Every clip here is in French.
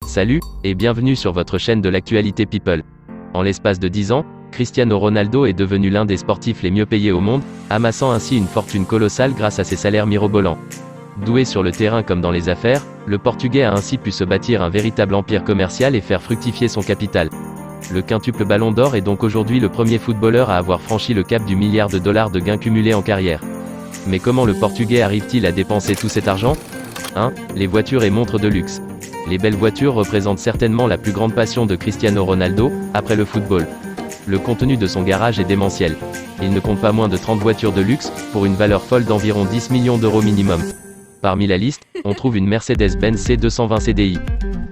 Salut, et bienvenue sur votre chaîne de l'actualité People. En l'espace de 10 ans, Cristiano Ronaldo est devenu l'un des sportifs les mieux payés au monde, amassant ainsi une fortune colossale grâce à ses salaires mirobolants. Doué sur le terrain comme dans les affaires, le Portugais a ainsi pu se bâtir un véritable empire commercial et faire fructifier son capital. Le quintuple Ballon d'Or est donc aujourd'hui le premier footballeur à avoir franchi le cap du milliard de dollars de gains cumulés en carrière. Mais comment le Portugais arrive-t-il à dépenser tout cet argent ? 1. Les voitures et montres de luxe. Les belles voitures représentent certainement la plus grande passion de Cristiano Ronaldo, après le football. Le contenu de son garage est démentiel. Il ne compte pas moins de 30 voitures de luxe, pour une valeur folle d'environ 10 millions d'euros minimum. Parmi la liste, on trouve une Mercedes-Benz C220 CDI.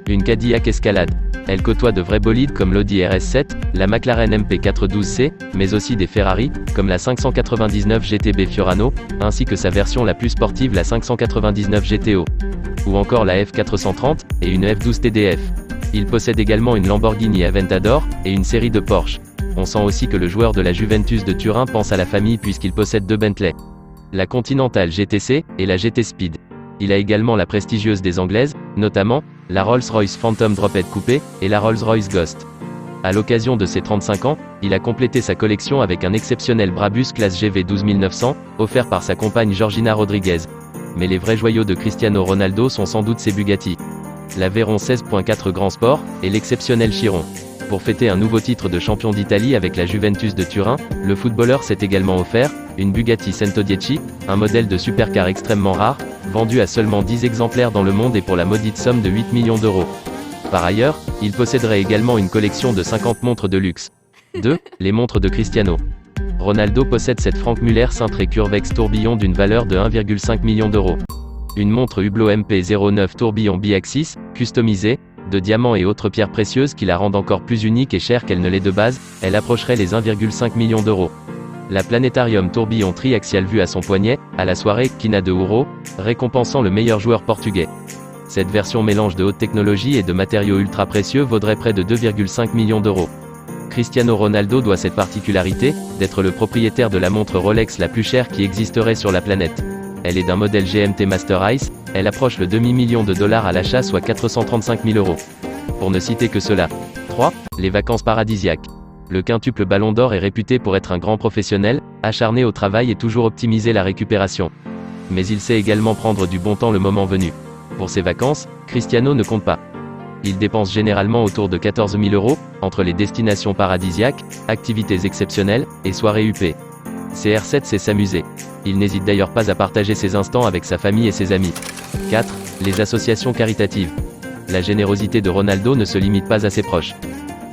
Une Cadillac Escalade. Elle côtoie de vrais bolides comme l'Audi RS7, la McLaren MP412C, mais aussi des Ferrari, comme la 599 GTB Fiorano, ainsi que sa version la plus sportive la 599 GTO. Ou encore la F430, et une F12 TDF. Il possède également une Lamborghini Aventador, et une série de Porsche. On sent aussi que le joueur de la Juventus de Turin pense à la famille puisqu'il possède 2 Bentley. La Continental GTC, et la GT Speed. Il a également la prestigieuse des Anglaises, notamment, la Rolls-Royce Phantom Drophead Coupé, et la Rolls-Royce Ghost. À l'occasion de ses 35 ans, il a complété sa collection avec un exceptionnel Brabus classe GV 12900, offert par sa compagne Georgina Rodriguez. Mais les vrais joyaux de Cristiano Ronaldo sont sans doute ses Bugatti. La Veyron 16.4 Grand Sport, et l'exceptionnel Chiron. Pour fêter un nouveau titre de champion d'Italie avec la Juventus de Turin, le footballeur s'est également offert une Bugatti Centodieci, un modèle de supercar extrêmement rare, vendu à seulement 10 exemplaires dans le monde et pour la maudite somme de 8 millions d'euros. Par ailleurs, il posséderait également une collection de 50 montres de luxe. 2. Les montres de Cristiano. Ronaldo possède cette Franck Muller cintrée Curvex tourbillon d'une valeur de 1,5 million d'euros. Une montre Hublot MP09 tourbillon biaxis, customisée, de diamants et autres pierres précieuses qui la rendent encore plus unique et chère qu'elle ne l'est de base, elle approcherait les 1,5 million d'euros. La Planétarium tourbillon triaxial vue à son poignet, à la soirée Quina de Ouro, récompensant le meilleur joueur portugais. Cette version mélange de haute technologie et de matériaux ultra précieux vaudrait près de 2,5 millions d'euros. Cristiano Ronaldo doit cette particularité, d'être le propriétaire de la montre Rolex la plus chère qui existerait sur la planète. Elle est d'un modèle GMT Master Ice, elle approche le demi-million de dollars à l'achat soit 435 000 euros. Pour ne citer que cela. 3. Les vacances paradisiaques. Le quintuple Ballon d'Or est réputé pour être un grand professionnel, acharné au travail et toujours optimiser la récupération. Mais il sait également prendre du bon temps le moment venu. Pour ses vacances, Cristiano ne compte pas. Il dépense généralement autour de 14 000 euros, entre les destinations paradisiaques, activités exceptionnelles, et soirées UP. CR7 sait s'amuser. Il n'hésite d'ailleurs pas à partager ses instants avec sa famille et ses amis. 4. Les associations caritatives. La générosité de Ronaldo ne se limite pas à ses proches.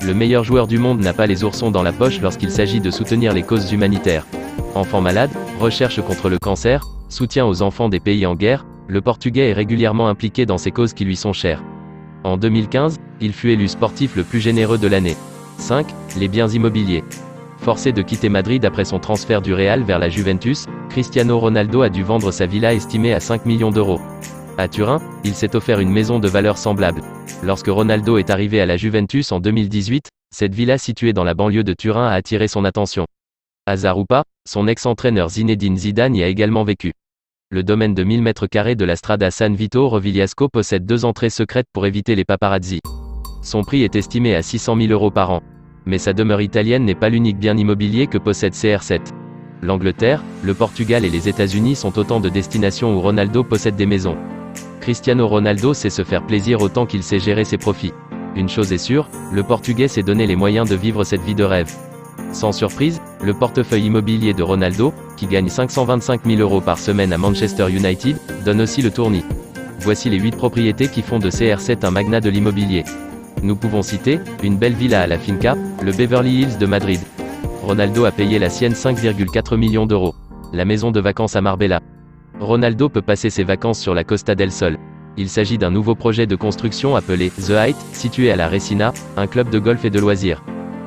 Le meilleur joueur du monde n'a pas les oursons dans la poche lorsqu'il s'agit de soutenir les causes humanitaires. Enfants malades, recherche contre le cancer, soutien aux enfants des pays en guerre, le Portugais est régulièrement impliqué dans ces causes qui lui sont chères. En 2015, il fut élu sportif le plus généreux de l'année. 5. Les biens immobiliers. Forcé de quitter Madrid après son transfert du Real vers la Juventus, Cristiano Ronaldo a dû vendre sa villa estimée à 5 millions d'euros. À Turin, il s'est offert une maison de valeur semblable. Lorsque Ronaldo est arrivé à la Juventus en 2018, cette villa située dans la banlieue de Turin a attiré son attention. Hasard ou pas, son ex-entraîneur Zinedine Zidane y a également vécu. Le domaine de 1000 m² de la Strada San Vito Rovigliasco possède 2 entrées secrètes pour éviter les paparazzi. Son prix est estimé à 600 000 euros par an. Mais sa demeure italienne n'est pas l'unique bien immobilier que possède CR7. L'Angleterre, le Portugal et les États-Unis sont autant de destinations où Ronaldo possède des maisons. Cristiano Ronaldo sait se faire plaisir autant qu'il sait gérer ses profits. Une chose est sûre, le Portugais s'est donné les moyens de vivre cette vie de rêve. Sans surprise, le portefeuille immobilier de Ronaldo, qui gagne 525 000 euros par semaine à Manchester United, donne aussi le tournis. Voici les 8 propriétés qui font de CR7 un magnat de l'immobilier. Nous pouvons citer, une belle villa à la Finca, le Beverly Hills de Madrid. Ronaldo a payé la sienne 5,4 millions d'euros. La maison de vacances à Marbella. Ronaldo peut passer ses vacances sur la Costa del Sol. Il s'agit d'un nouveau projet de construction appelé The Height, situé à la Resina, un club de golf et de loisirs.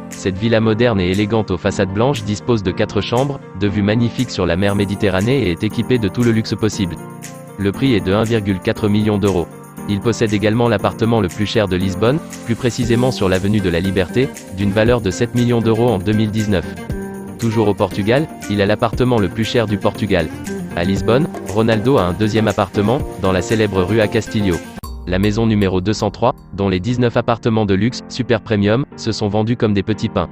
Cette villa moderne et élégante aux façades blanches dispose de 4 chambres, de vues magnifiques sur la mer Méditerranée et est équipée de tout le luxe possible. Le prix est de 1,4 million d'euros. Il possède également l'appartement le plus cher de Lisbonne, plus précisément sur l'avenue de la Liberté, d'une valeur de 7 millions d'euros en 2019. Toujours au Portugal, il a l'appartement le plus cher du Portugal. À Lisbonne, Ronaldo a un deuxième appartement, dans la célèbre rue à Castilho. La maison numéro 203, dont les 19 appartements de luxe, super premium, se sont vendus comme des petits pains.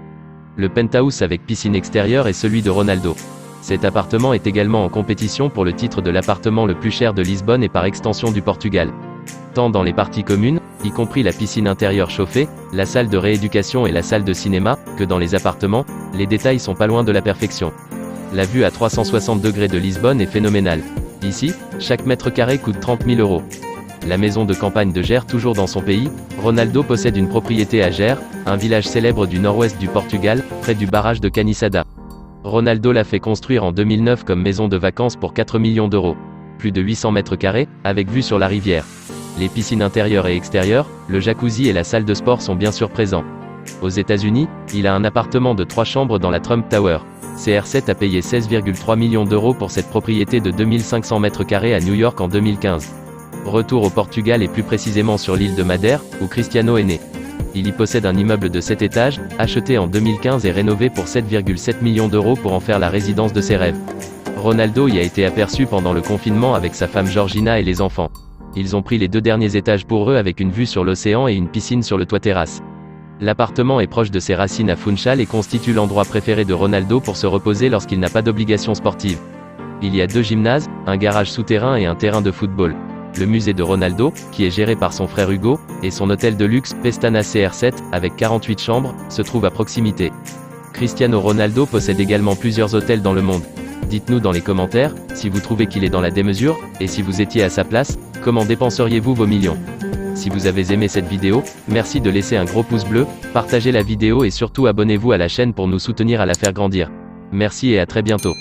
Le penthouse avec piscine extérieure est celui de Ronaldo. Cet appartement est également en compétition pour le titre de l'appartement le plus cher de Lisbonne et par extension du Portugal. Tant dans les parties communes, y compris la piscine intérieure chauffée, la salle de rééducation et la salle de cinéma, que dans les appartements, les détails sont pas loin de la perfection. La vue à 360 degrés de Lisbonne est phénoménale. Ici, chaque mètre carré coûte 30 000 €. La maison de campagne de Gers, toujours dans son pays, Ronaldo possède une propriété à Gers, un village célèbre du nord-ouest du Portugal, près du barrage de Caniçada. Ronaldo l'a fait construire en 2009 comme maison de vacances pour 4 millions €. Plus de 800 mètres carrés, avec vue sur la rivière. Les piscines intérieures et extérieures, le jacuzzi et la salle de sport sont bien sûr présents. Aux États-Unis, il a un appartement de 3 chambres dans la Trump Tower. CR7 a payé 16,3 millions € pour cette propriété de 2500 mètres carrés à New York en 2015. Retour au Portugal et plus précisément sur l'île de Madère, où Cristiano est né. Il y possède un immeuble de 7 étages, acheté en 2015 et rénové pour 7,7 millions € pour en faire la résidence de ses rêves. Ronaldo y a été aperçu pendant le confinement avec sa femme Georgina et les enfants. Ils ont pris les 2 derniers étages pour eux avec une vue sur l'océan et une piscine sur le toit terrasse. L'appartement est proche de ses racines à Funchal et constitue l'endroit préféré de Ronaldo pour se reposer lorsqu'il n'a pas d'obligation sportive. Il y a 2 gymnases, un garage souterrain et un terrain de football. Le musée de Ronaldo, qui est géré par son frère Hugo, et son hôtel de luxe, Pestana CR7, avec 48 chambres, se trouve à proximité. Cristiano Ronaldo possède également plusieurs hôtels dans le monde. Dites-nous dans les commentaires, si vous trouvez qu'il est dans la démesure, et si vous étiez à sa place, comment dépenseriez-vous vos millions? Si vous avez aimé cette vidéo, merci de laisser un gros pouce bleu, partagez la vidéo et surtout abonnez-vous à la chaîne pour nous soutenir à la faire grandir. Merci et à très bientôt.